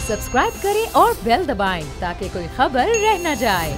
Subscribe करें और bell दबाएं ताकि कोई खबर रह न जाए।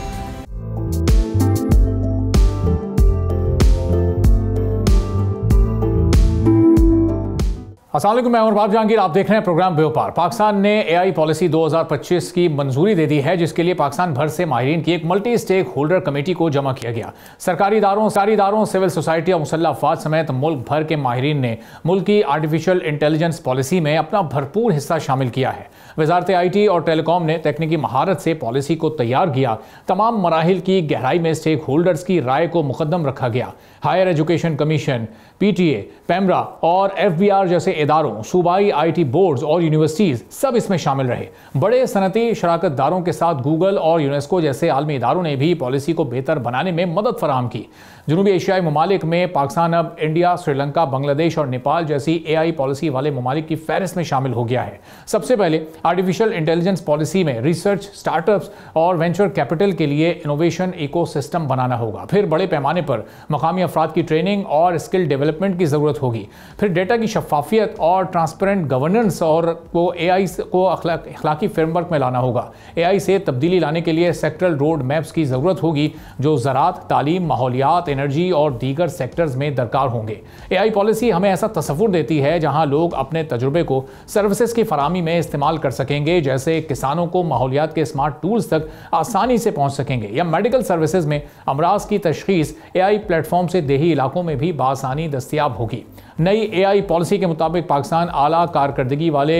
अस्सलाम वालेकुम, मैं उमर बाब जहांगीर। आप देख रहे हैं प्रोग्राम व्यापार। पाकिस्तान ने एआई पॉलिसी 2025 की मंजूरी दे दी है, जिसके लिए पाकिस्तान भर से माहिरीन की एक मल्टी स्टेक होल्डर कमेटी को जमा किया गया। सरकारी इदारों, सिविल सोसाइटी और मुसल्लह अफवाज समेत मुल्क भर के माहिरीन ने मुल्क की आर्टिफिशियल इंटेलिजेंस पॉलिसी में अपना भरपूर हिस्सा शामिल किया है। वजारत IT और टेलीकॉम ने तकनीकी महारत से पॉलिसी को तैयार किया। तमाम मराहिल की गहराई में स्टेक होल्डर्स की राय को मुकद्दम रखा गया। Higher education commission, PTA, PEMRA और FBR जैसे इदारों, सूबाई IT बोर्ड्स और यूनिवर्सिटीज़ सब इसमें शामिल रहे। बड़े सनती शराकतदारों के साथ गूगल और यूनेस्को जैसे आलमी इदारों ने भी पॉलिसी को बेहतर बनाने में मदद फराहम की। जनूबी एशियाई ममालिक में पाकिस्तान अब इंडिया, श्रीलंका, बांग्लादेश और नेपाल जैसी AI पॉलिसी वाले ममालिक की फहरिस्त में शामिल हो गया है। सबसे पहले आर्टिफिशियल इंटेलिजेंस पॉलिसी में रिसर्च, स्टार्टअप्स और वेंचर कैपिटल के लिए इनोवेशन इकोसिस्टम बनाना होगा। फिर बड़े पैमाने पर मकामी अफराद की ट्रेनिंग और स्किल डेवलपमेंट की ज़रूरत होगी। फिर डेटा की शफाफियत और ट्रांसपेरेंट गवर्नेंस और को AI को अखलाकी फ्रेमवर्क में लाना होगा। AI से तब्दीली लाने के लिए सेक्टरल रोड मैप्स की ज़रूरत होगी जो ज़राअत, तालीम, माहौलियात, एनर्जी और दीगर सेक्टर्स में दरकार होंगे। AI पॉलिसी हमें ऐसा तसव्वुर देती है जहां लोग अपने तजुर्बे को सर्विसेज की फराहमी में इस्तेमाल कर सकेंगे, जैसे किसानों को माहौलियात के स्मार्ट टूल्स तक आसानी से पहुंच सकेंगे, या मेडिकल सर्विसेज में अमराज की तशखीस AI प्लेटफॉर्म से देही इलाकों में भी बआसानी दस्तयाब होगी। नई AI पॉलिसी के मुताबिक पाकिस्तान आला कारकर्दगी वाले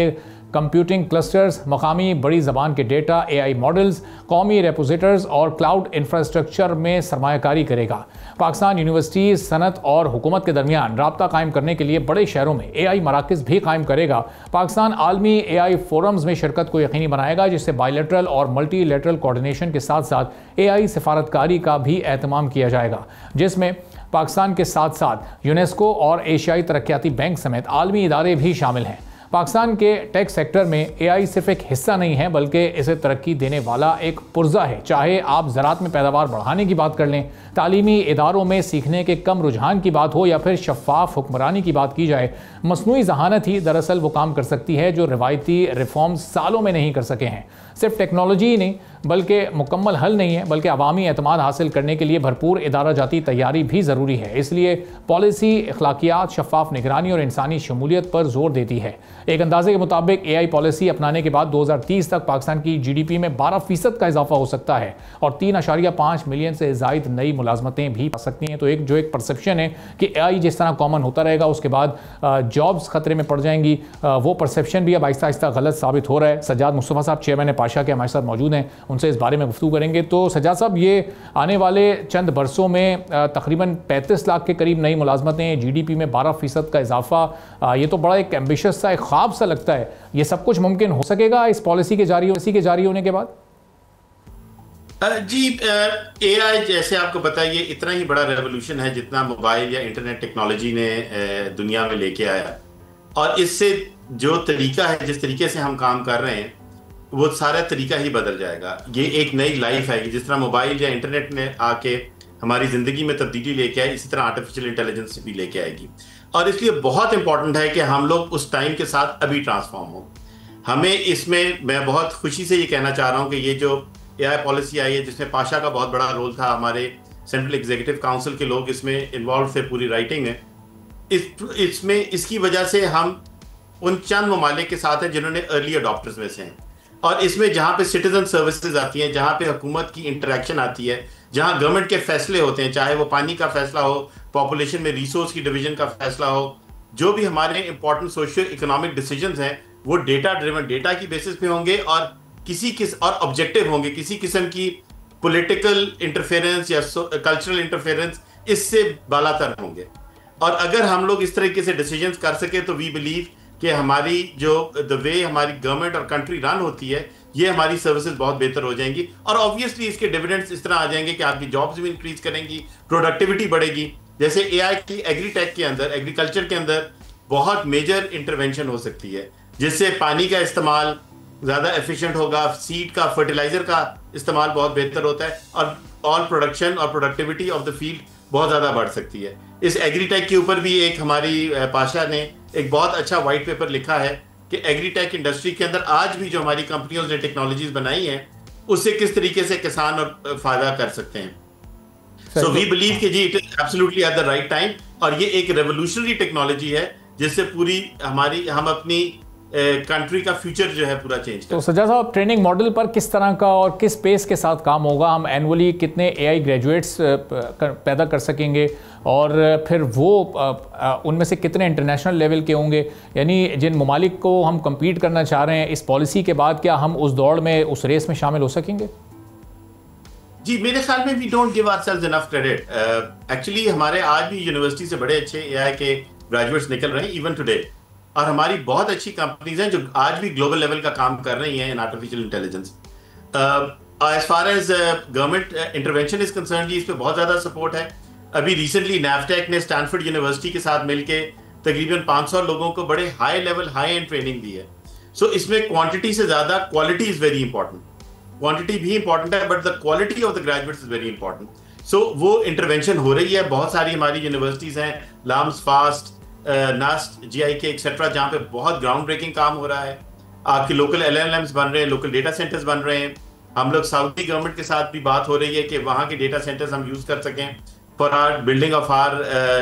कंप्यूटिंग क्लस्टर्स, मकामी बड़ी ज़बान के डेटा, AI मॉडल्स, कौमी रेपोजिटर्स और क्लाउड इंफ्रास्ट्रक्चर में सरमायाकारी करेगा। पाकिस्तान यूनिवर्सिटी, सनत और हुकूमत के दरमियान राब्ता कायम करने के लिए बड़े शहरों में AI मराकज़ भी कायम करेगा। पाकिस्तान आलमी AI फोरम्स में शिरकत को यकीनी बनाएगा, जिससे बायलैटरल और मल्टीलैटरल कोऑर्डिनेशन के साथ साथ AI सिफारतकारी का भी एहतमाम किया जाएगा, जिसमें पाकिस्तान के साथ साथ यूनेस्को और एशियाई तरक्याती बैंक समेत आलमी इदारे भी शामिल हैं। पाकिस्तान के टेक सेक्टर में AI सिर्फ एक हिस्सा नहीं है, बल्कि इसे तरक्की देने वाला एक पुर्जा है। चाहे आप ज़राअत में पैदावार बढ़ाने की बात कर लें, तालीमी इदारों में सीखने के कम रुझान की बात हो, या फिर शफाफ हुक्मरानी की बात की जाए, मसनूई जहानत ही दरअसल वो काम कर सकती है जो रिवायती रिफॉर्म्स सालों में नहीं कर सके हैं। सिर्फ टेक्नोलॉजी ही नहीं बल्कि मुकम्मल हल नहीं है, बल्कि अवामी एतमाद हासिल करने के लिए भरपूर इदारा जाती तैयारी भी ज़रूरी है। इसलिए पॉलिसी अखलाकियात, शफाफ निगरानी और इंसानी शमूलियत पर जोर देती है। एक अंदाजे के मुताबिक AI पॉलिसी अपनाने के बाद 2030 तक पाकिस्तान की GDP में 12% का इजाफा हो सकता है और 3.5 मिलियन से ज़ायद नई मुलाजमतें भी आ सकती हैं। तो एक परसेप्शन है कि AI जिस तरह कॉमन होता रहेगा उसके बाद जॉब्स खतरे में पड़ जाएंगी, वो परसेप्शन भी अब आहिस्ता आहिस्ता गलत साबित हो रहा है। सज्जाद मुस्तफ़ा साहब, चेयरमैन पाशा के हमारे साथ मौजूद हैं, उनसे इस बारे में गुफ्तगू करेंगे। तो सज्जाद साहब, ये आने वाले चंद बरसों में तकरीबन 35 लाख के करीब नई मुलाजमतें, GDP में 12% का इजाफा, ये तो बड़ा एक एम्बिशियस सा, एक ख्वाब सा लगता है। ये सब कुछ मुमकिन हो सकेगा इस पॉलिसी के जारी होने के बाद? जी, AI जैसे आपको पता है, ये इतना ही बड़ा रेवोल्यूशन है जितना मोबाइल या इंटरनेट टेक्नोलॉजी ने दुनिया में लेके आया। और इससे जो तरीका है, जिस तरीके से हम काम कर रहे हैं, वो सारा तरीका ही बदल जाएगा। ये एक नई लाइफ है। जिस तरह मोबाइल या इंटरनेट ने आके हमारी ज़िंदगी में तब्दीली लेके आई, इसी तरह आर्टिफिशियल इंटेलिजेंस भी लेके आएगी। और इसलिए बहुत इंपॉर्टेंट है कि हम लोग उस टाइम के साथ अभी ट्रांसफॉर्म हो। हमें इसमें, मैं बहुत खुशी से ये कहना चाह रहा हूँ कि ये जो AI पॉलिसी आई है, जिसमें पाशा का बहुत बड़ा रोल था, हमारे सेंट्रल एग्जीक्यूटिव काउंसिल के लोग इसमें इन्वॉल्व थे, पूरी राइटिंग है इसमें। इसकी वजह से हम उन चंद ममालिक के साथ हैं जिन्होंने अर्ली अडॉप्टर्स में से हैं। और इसमें जहाँ पे सिटीजन सर्विसेज आती हैं, जहाँ पे हुकूमत की इंटरेक्शन आती है, जहाँ गवर्नमेंट के फैसले होते हैं, चाहे वो पानी का फैसला हो, पॉपुलेशन में रिसोर्स की डिवीजन का फैसला हो, जो भी हमारे इंपॉर्टेंट सोशियो इकोनॉमिक डिसीजंस हैं, वो डेटा ड्रिवन, डेटा की बेसिस पे होंगे और और ऑब्जेक्टिव होंगे। किसी किस्म की पॉलिटिकल इंटरफेरेंस या कल्चरल इंटरफेरेंस इससे बालातर होंगे। और अगर हम लोग इस तरीके से डिसीजंस कर सके तो वी बिलीव कि हमारी जो द वे हमारी गवर्नमेंट और कंट्री रन होती है, ये हमारी सर्विसेज बहुत बेहतर हो जाएंगी। और ऑब्वियसली इसके डिविडेंड्स इस तरह आ जाएंगे कि आपकी जॉब्स भी इंक्रीज करेंगी, प्रोडक्टिविटी बढ़ेगी। जैसे AI की एग्रीटेक के अंदर, एग्रीकल्चर के अंदर बहुत मेजर इंटरवेंशन हो सकती है, जिससे पानी का इस्तेमाल ज़्यादा एफिशिएंट होगा, सीड का, फर्टिलाइजर का इस्तेमाल बहुत बेहतर होता है और ऑल प्रोडक्शन और प्रोडक्टिविटी ऑफ द फील्ड बहुत ज़्यादा बढ़ सकती है। इस एग्रीटेक के ऊपर भी एक हमारी पाशा ने एक बहुत अच्छा वाइट पेपर लिखा है कि एग्रीटेक इंडस्ट्री के अंदर आज भी जो हमारी कंपनियों ने टेक्नोलॉजीज बनाई हैं उससे किस तरीके से किसान और फायदा कर सकते हैं। सो वी बिलीव कि जी it is absolutely at the right time, और ये एक रेवोल्यूशनरी टेक्नोलॉजी है जिससे पूरी हम अपनी कंट्री का फ्यूचर जो है पूरा चेंज कर। तो सज्जाद साहब, ट्रेनिंग मॉडल पर किस तरह का और किस पेस के साथ काम होगा? हम एनुअली कितने एआई ग्रेजुएट्स पैदा कर सकेंगे और फिर वो उनमें से कितने इंटरनेशनल लेवल के होंगे? यानी जिन ममालिक को हम कम्पीट करना चाह रहे हैं इस पॉलिसी के बाद, क्या हम उस दौड़ में, उस रेस में शामिल हो सकेंगे? जी, मेरे ख्याल में we don't give ourselves enough credit. Actually हमारे आज भी यूनिवर्सिटी से बड़े अच्छे एआई के ग्रेजुएट्स निकल रहे हैं इवन टुडे, और हमारी बहुत अच्छी कंपनीज हैं जो आज भी ग्लोबल लेवल का काम कर रही हैं in artificial intelligence. As far as government intervention is concern, जी इस पे बहुत ज्यादा सपोर्ट है। अभी रिसेंटली नैफटेक ने स्टैनफोर्ड यूनिवर्सिटी के साथ मिलकर तकरीबन 500 लोगों को बड़े high level high end training दी है। सो इसमें क्वांटिटी से ज्यादा quality is very important. Quantity भी इंपॉर्टेंट है but the quality of the graduates is very important. So वो इंटरवेंशन हो रही है। बहुत सारी हमारी यूनिवर्सिटीज हैं, लाम्स फास्ट, नास्ट, GIK एक्सेट्रा, जहाँ पे बहुत ग्राउंड ब्रेकिंग काम हो रहा है। आपके लोकल LLMs बन रहे हैं, लोकल डेटा सेंटर्स बन रहे हैं। हम लोग सऊदी गवर्नमेंट के साथ भी बात हो रही है कि वहाँ के डेटा सेंटर्स हम यूज कर सकें for our building of our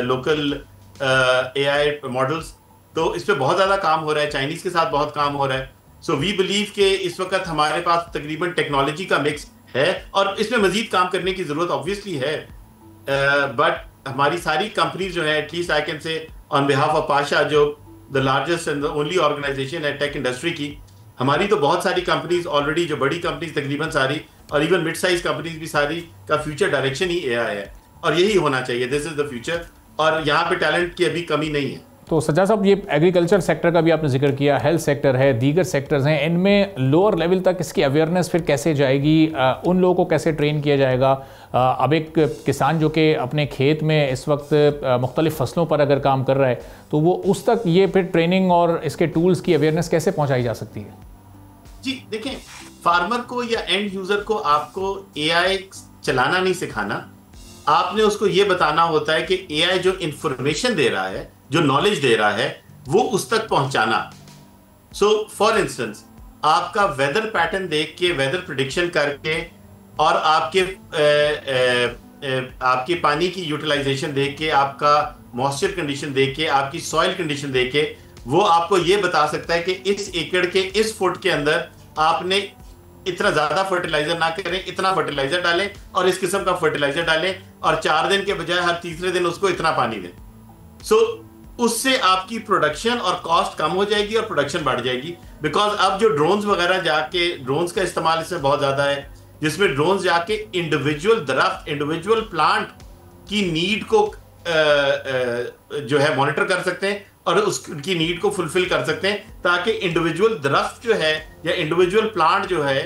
local AI models. तो इस पर बहुत ज्यादा काम हो रहा है, चाइनीज के साथ बहुत काम हो रहा है। सो वी बिलीव कि इस वक्त हमारे पास तकरीबन टेक्नोलॉजी का मिक्स है और इसमें मजीद काम करने की जरूरत ऑब्वियसली है। बट हमारी सारी कंपनीज जो है, at least I can say on behalf of PASHA, जो the largest and the only organization है टेक इंडस्ट्री की, हमारी तो बहुत सारी कंपनीज ऑलरेडी, जो बड़ी कंपनीज तकरीबन सारी और इवन मिड साइज कंपनीज भी सारी का फ्यूचर डायरेक्शन ही AI है और यही होना चाहिए। दिस इज द फ्यूचर, और यहाँ पे टैलेंट की अभी कमी नहीं है। तो सज्जाद साहब, ये एग्रीकल्चर सेक्टर का भी आपने जिक्र किया, हेल्थ सेक्टर है, दीगर सेक्टर्स हैं, इनमें लोअर लेवल तक इसकी अवेयरनेस फिर कैसे जाएगी? उन लोगों को कैसे ट्रेन किया जाएगा? अब एक किसान जो कि अपने खेत में इस वक्त मुख्तलिफ फसलों पर अगर काम कर रहा है, तो वो उस तक ये फिर ट्रेनिंग और इसके टूल्स की अवेयरनेस कैसे पहुँचाई जा सकती है? जी देखें, फार्मर को या एंड यूजर को आपको AI चलाना नहीं सिखाना, आपने उसको ये बताना होता है कि AI जो इंफॉर्मेशन दे रहा है, जो नॉलेज दे रहा है, वो उस तक पहुंचाना। सो फॉर इंस्टेंस, आपका वेदर पैटर्न देख के, वेदर प्रिडिक्शन करके और आपके पानी की यूटिलाइजेशन देख के, आपका मॉइस्चर कंडीशन देख के, आपकी सॉइल कंडीशन देख के, वो आपको ये बता सकता है कि इस एकड़ के इस फुट के अंदर आपने इतना ज्यादा फर्टिलाइजर ना करें, इतना फर्टिलाइजर डालें और इस किस्म का फर्टिलाइजर डालें, और 4 दिन के बजाय हर तीसरे दिन उसको इतना पानी दें। सो उससे आपकी प्रोडक्शन और कॉस्ट कम हो जाएगी और प्रोडक्शन बढ़ जाएगी। बिकॉज अब जो ड्रोन्स वगैरह जाके, ड्रोन्स का इस्तेमाल इसमें बहुत ज्यादा है, जिसमें ड्रोन्स जाके इंडिविजुअल दरख्त, इंडिविजुअल प्लांट की नीड को जो है मॉनिटर कर सकते हैं और उसकी नीड को फुलफिल कर सकते हैं, ताकि इंडिविजुअल दरख्त जो है या इंडिविजुअल प्लांट जो है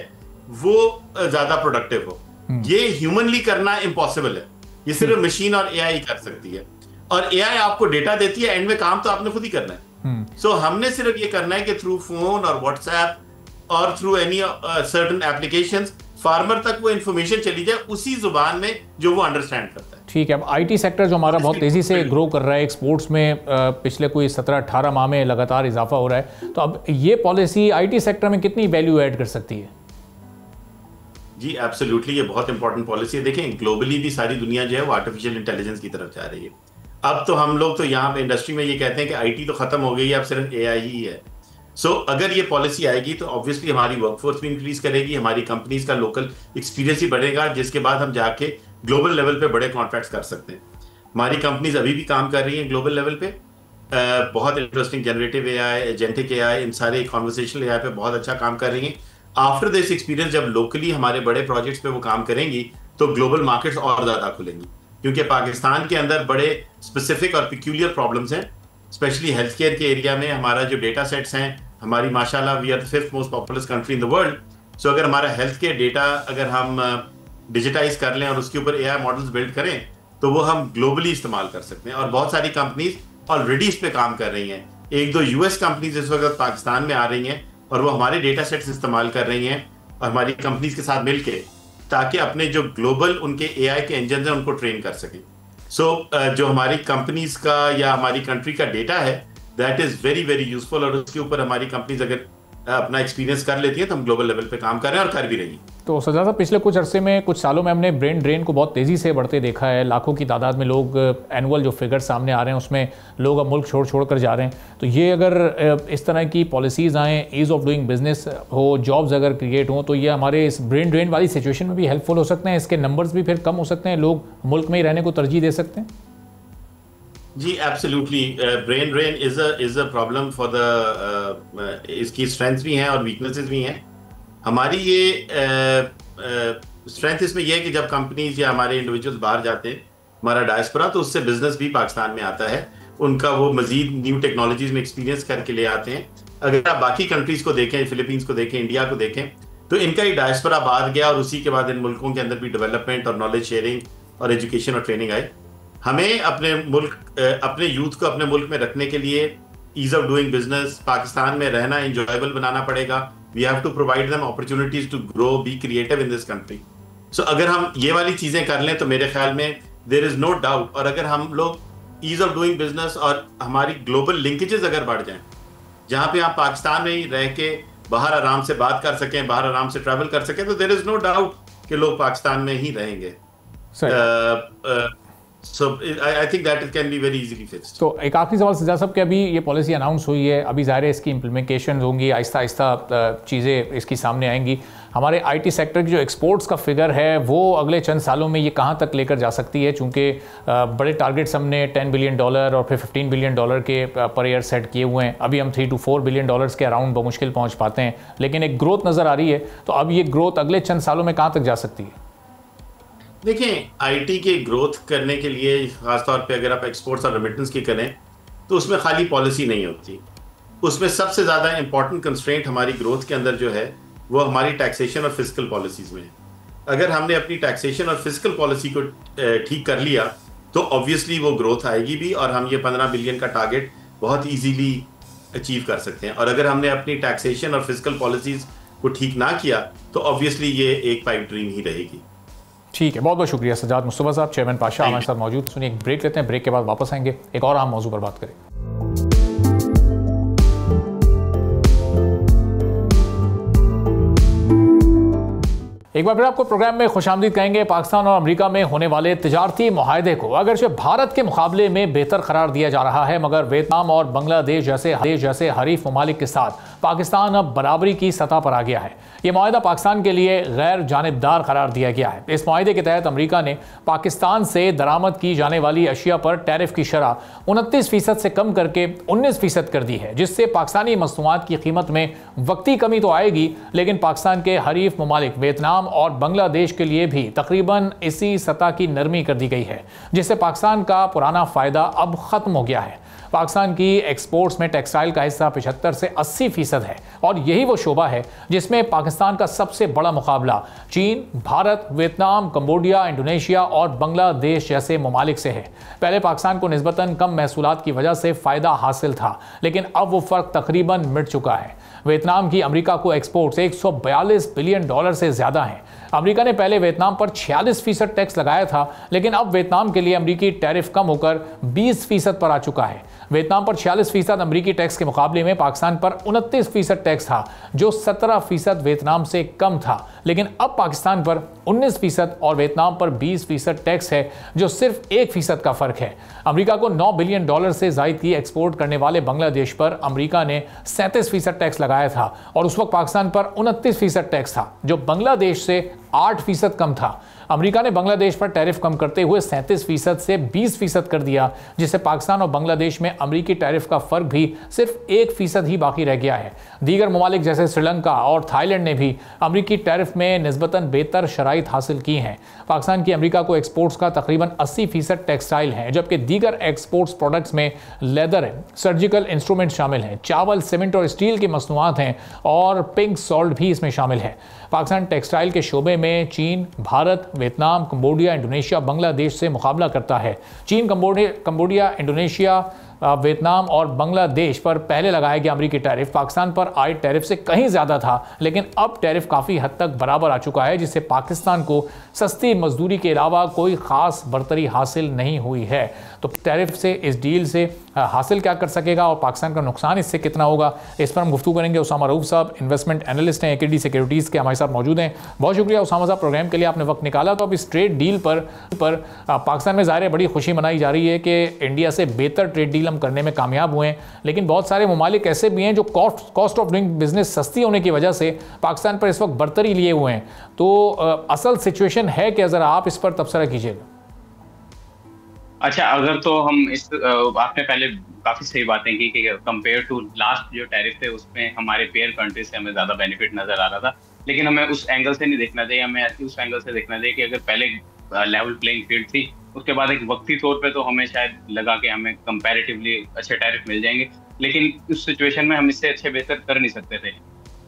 वो ज्यादा प्रोडक्टिव हो। ये ह्यूमनली करना इम्पॉसिबल है, ये सिर्फ मशीन और AI कर सकती है। और AI आपको डेटा देती है, एंड में काम तो आपने खुद ही करना है। सो हमने सिर्फ ये करना है कि थ्रू फोन और व्हाट्सएप और through any certain applications farmer तक वो इन्फॉर्मेशन चली जाए उसी जुबान में जो वो अंडरस्टैंड करता है। ठीक है। अब IT सेक्टर जो हमारा बहुत तेज़ी से ग्रो कर रहा है, एक्सपोर्ट्स में पिछले कोई 17-18 माह में लगातार इजाफा हो रहा है, तो अब ये पॉलिसी IT सेक्टर में कितनी वैल्यू ऐड कर सकती है? जी एब्सोल्युटली, ये बहुत इंपॉर्टेंट पॉलिसी है। देखें, ग्लोबली भी सारी दुनिया जो है वो आर्टिफिशियल इंटेलिजेंस की तरफ जा रही है। अब तो हम लोग तो यहाँ पे इंडस्ट्री में ये कहते हैं कि IT तो खत्म हो गई है, अब सिर्फ AI ही है। सो अगर ये पॉलिसी आएगी तो ऑब्वियसली हमारी वर्कफोर्स भी इंक्रीज करेगी, हमारी कंपनीज का लोकल एक्सपीरियंस ही बढ़ेगा, जिसके बाद हम जाके ग्लोबल लेवल पे बड़े कॉन्ट्रैक्ट्स कर सकते हैं। हमारी कंपनीज अभी भी काम कर रही हैं ग्लोबल लेवल पे, बहुत interesting generative AI, agentic AI, इन सारे कॉन्वर्सेशनल AI पे बहुत अच्छा काम कर रही हैं। आफ्टर दिस एक्सपीरियंस जब लोकली हमारे बड़े प्रोजेक्ट्स पे वो काम करेंगी तो ग्लोबल मार्केट्स और ज्यादा खुलेंगी, क्योंकि पाकिस्तान के अंदर बड़े स्पेसिफिक और पिक्यूलियर प्रॉब्लम्स हैं, स्पेशली हेल्थ केयर के एरिया में। हमारा जो डेटा सेट्स हैं, हमारी माशाल्लाह we are the 5th most populous country in the world. So अगर हमारा हेल्थ केयर डेटा अगर हम डिजिटाइज कर लें और उसके ऊपर AI मॉडल्स बिल्ड करें तो वो हम ग्लोबली इस्तेमाल कर सकते हैं। और बहुत सारी कंपनीज ऑलरेडी इस पे काम कर रही हैं। 1-2 US कंपनीज इस वक्त पाकिस्तान में आ रही हैं और वो हमारे डेटा सेट्स इस्तेमाल कर रही हैं और हमारी कंपनीज के साथ मिलके, ताकि अपने जो ग्लोबल उनके AI के इंजन हैं उनको ट्रेन कर सकें। सो जो हमारी कंपनीज का या हमारी कंट्री का डेटा है that is very very useful, और उसके ऊपर हमारी कंपनीज अगर अपना एक्सपीरियंस कर लेती है तो हम ग्लोबल लेवल पे काम कर रहे हैं और कर भी रही हैं। तो सज्जाद साहब, पिछले कुछ अरसे में, कुछ सालों में हमने ब्रेन ड्रेन को बहुत तेज़ी से बढ़ते देखा है। लाखों की तादाद में लोग, एनुअल जो फिगर सामने आ रहे हैं उसमें लोग अब मुल्क छोड़ कर जा रहे हैं। तो ये अगर इस तरह की पॉलिसीज़ आएँ, ईज़ ऑफ डूइंग बिजनेस हो, जॉब्स अगर क्रिएट हों, तो ये हमारे इस ब्रेन ड्रेन वाली सिचुएशन में भी हेल्पफुल हो सकते हैं। इसके नंबर्स भी फिर कम हो सकते हैं, लोग मुल्क में ही रहने को तरजीह दे सकते हैं। जी absolutely, brain drain is a problem for the, इसकी स्ट्रेंथ्स भी हैं और वीकनेसेस भी हैं। हमारी ये स्ट्रेंथ इसमें यह है कि जब कंपनीज या हमारे इंडिविजुअल्स बाहर जाते हैं, हमारा डायस्पोरा, तो उससे बिजनेस भी पाकिस्तान में आता है, उनका वो मजीद न्यू टेक्नोलॉजीज में एक्सपीरियंस करके ले आते हैं। अगर आप बाकी कंट्रीज को देखें, फिलीपींस को देखें, इंडिया को देखें, तो इनका ही डायस्पोरा बाहर गया और उसी के बाद इन मुल्कों के अंदर भी डेवलपमेंट और नॉलेज शेयरिंग और एजुकेशन और ट्रेनिंग आई। हमें अपने मुल्क, अपने यूथ को अपने मुल्क में रखने के लिए ease of doing business, Pakistan में रहना इंजॉयबल बनाना पड़ेगा। We have to provide them opportunities to grow, be creative in this country. So अगर हम ये वाली चीजें कर लें तो मेरे ख्याल में देयर इज नो डाउट, और अगर हम लोग ईज ऑफ डूइंग बिजनेस और हमारी ग्लोबल लिंकेजेस अगर बढ़ जाएं, जहां पे आप पाकिस्तान में ही रह के बाहर आराम से बात कर सकें, बाहर आराम से ट्रैवल कर सकें, तो देयर इज नो डाउट कि लोग पाकिस्तान में ही रहेंगे। So I think that it can be very easily fixed. तो एक आखिरी सवाल सज्जाद साहब, कि अभी ये पॉलिसी अनाउंस हुई है, अभी ज़ाहिर है इसकी इम्प्लीमेंटेशन होंगी, आहिस्ता आहिस्ता चीज़ें इसकी सामने आएंगी। हमारे आईटी सेक्टर की जो एक्सपोर्ट्स का फिगर है वो अगले चंद सालों में ये कहाँ तक लेकर जा सकती है? चूँकि बड़े टारगेट्स हमने $10 बिलियन और फिर $15 बिलियन के पर ईयर सेट किए हुए हैं। अभी हम $3 to $4 बिलियन के अराउंड बमुश्किल पहुँच पाते हैं, लेकिन एक ग्रोथ नज़र आ रही है। तो अब ये ग्रोथ अगले चंद सालों में कहाँ तक जा सकती है? देखें, आईटी के ग्रोथ करने के लिए, खासतौर पे अगर आप एक्सपोर्ट्स और रेमिटेंस की करें, तो उसमें खाली पॉलिसी नहीं होती। उसमें सबसे ज़्यादा इंपॉर्टेंट कंस्ट्रेंट हमारी ग्रोथ के अंदर जो है वो हमारी टैक्सेशन और फिजिकल पॉलिसीज़ में है। अगर हमने अपनी टैक्सेशन और फिजिकल पॉलिसी को ठीक कर लिया तो ऑब्वियसली वो ग्रोथ आएगी भी, और हम ये 15 बिलियन का टारगेट बहुत ईजीली अचीव कर सकते हैं। और अगर हमने अपनी टैक्सेशन और फिजिकल पॉलिसीज़ को ठीक ना किया तो ऑब्वियसली ये एक पाइप ड्रीम ही रहेगी। ठीक है, बहुत बहुत शुक्रिया सज्जाद मुस्तफा साहब, चेयरमैन पाशा हमारे साथ मौजूद। सुनिए एक ब्रेक लेते हैं, ब्रेक के बाद वापस आएंगे, एक और अहम मौजू पर बात करें। एक बार फिर आपको प्रोग्राम में खुशामदीद कहेंगे। पाकिस्तान और अमेरिका में होने वाले तिजारती मुआहदे को अगरचे भारत के मुकाबले में बेहतर करार दिया जा रहा है, मगर वियतनाम और बांग्लादेश जैसे हरीफ ममालिक के साथ पाकिस्तान अब बराबरी की सतह पर आ गया है। ये मुआहदा पाकिस्तान के लिए गैर जानिबदार करार दिया गया है। इस मुआहदे के तहत अमेरिका ने पाकिस्तान से दरामद की जाने वाली अशिया पर टैरिफ की शरह 29% से कम करके 19% कर दी है, जिससे पाकिस्तानी मसनूआत की कीमत में वक्ती कमी तो आएगी, लेकिन पाकिस्तान के हरीफ ममालिक वियतनाम और बांग्लादेश के लिए भी तकरीबन इसी सतह की नरमी कर दी गई है, जिससे पाकिस्तान का पुराना फायदा अब खत्म हो गया है। पाकिस्तान की एक्सपोर्ट्स में टेक्सटाइल का हिस्सा 75 से 80% है, और यही वो शोबा है जिसमें पाकिस्तान का सबसे बड़ा मुकाबला चीन, भारत, वियतनाम, कंबोडिया, इंडोनेशिया और बांग्लादेश जैसे ममालिक से है। पहले पाकिस्तान को निस्बतन कम महसूलात की वजह से फ़ायदा हासिल था, लेकिन अब वो फ़र्क तकरीबन मिट चुका है। वियतनाम की अमेरिका को एक्सपोर्ट्स $142 बिलियन से ज़्यादा हैं। अमेरिका ने पहले वियतनाम पर 46% टैक्स लगाया था, लेकिन अब वियतनाम के लिए अमेरिकी टैरिफ कम होकर 20% पर आ चुका है। वियतनाम पर 46% अमेरिकी टैक्स के मुकाबले में पाकिस्तान पर 29% टैक्स था, जो 17% वियतनाम से कम था, लेकिन अब पाकिस्तान पर 19% और वियतनाम पर 20% टैक्स है, जो सिर्फ 1% का फर्क है। अमेरिका को $9 बिलियन से ज़ायद की एक्सपोर्ट करने वाले बांग्लादेश पर अमेरिका ने 37% टैक्स लगाया था, और उस वक्त पाकिस्तान पर 29% टैक्स था, जो बांग्लादेश से 8% कम था। अमेरिका ने बांग्लादेश पर टैरिफ कम करते हुए 37% से 20% कर दिया, जिससे पाकिस्तान और बांग्लादेश में अमेरिकी टैरिफ का फर्क भी सिर्फ 1% ही बाकी रह गया है। दीगर ममालिक जैसे श्रीलंका और थाईलैंड ने भी अमेरिकी टैरिफ में निस्बतन बेहतर शराइत हासिल की हैं। पाकिस्तान की अमेरिका को एक्सपोर्ट्स का तकरीबन 80% टेक्सटाइल है, जबकि दीगर एक्सपोर्ट्स प्रोडक्ट्स में लेदर है, सर्जिकल इंस्ट्रूमेंट शामिल हैं, चावल, सीमेंट और स्टील की मसनूआत हैं, और पिंक सॉल्ट भी इसमें शामिल है। पाकिस्तान टेक्सटाइल के शोबे में चीन, Bharat, Vietnam, Cambodia, Indonesia, Bangladesh से मुकाबला करता है। चीन, कंबोडिया, इंडोनेशिया वियतनाम और बांग्लादेश पर पहले लगाया गया अमेरिकी टैरिफ पाकिस्तान पर आए टैरिफ से कहीं ज़्यादा था, लेकिन अब टैरिफ काफ़ी हद तक बराबर आ चुका है, जिससे पाकिस्तान को सस्ती मजदूरी के अलावा कोई ख़ास बरतरी हासिल नहीं हुई है। तो टैरिफ से, इस डील से हासिल क्या कर सकेगा और पाकिस्तान का नुकसान इससे कितना होगा, इस पर हम गुफ्तगू करेंगे। उसामा रऊफ साहब इन्वेस्टमेंट एनालिस्ट हैं, AKD सिक्योरिटीज़ के, हमारे साथ मौजूद हैं। बहुत शुक्रिया उसामा साहब, प्रोग्राम के लिए आपने वक्त निकाला। तो अब इस ट्रेड डील पर पाकिस्तान में ज़ाहिर है बड़ी खुशी मनाई जा रही है कि इंडिया से बेहतर ट्रेड डील हम करने में कामयाब हुए हैं, लेकिन बहुत सारे ममालिक ऐसे भी हैं जो कॉस्ट ऑफ डूइंग बिजनेस सस्ती होने की वजह से पाकिस्तान पर इस वक्त बरतरी लिए हुए हैं। तो असल सिचुएशन है कि ज़रा आप इस पर तबसरा कीजिएगा। अच्छा, अगर तो हम इस आपने पहले काफी सही बातें की कि कंपेयर टू लास्ट जो टैरिफ थे उसमें हमारे पेयर कंट्री से हमें ज्यादा बेनिफिट नजर आ रहा था, लेकिन हमें उस एंगल से नहीं देखना चाहिए, हमें उस एंगल से देखना चाहिए कि अगर पहले लेवल प्लेइंग फील्ड थी, उसके बाद एक वक्ती तौर पे तो हमें शायद लगा कि हमें कंपैरेटिवली अच्छे टैरिफ मिल जाएंगे, लेकिन उस सिचुएशन में हम इससे अच्छे बेहतर कर नहीं सकते थे।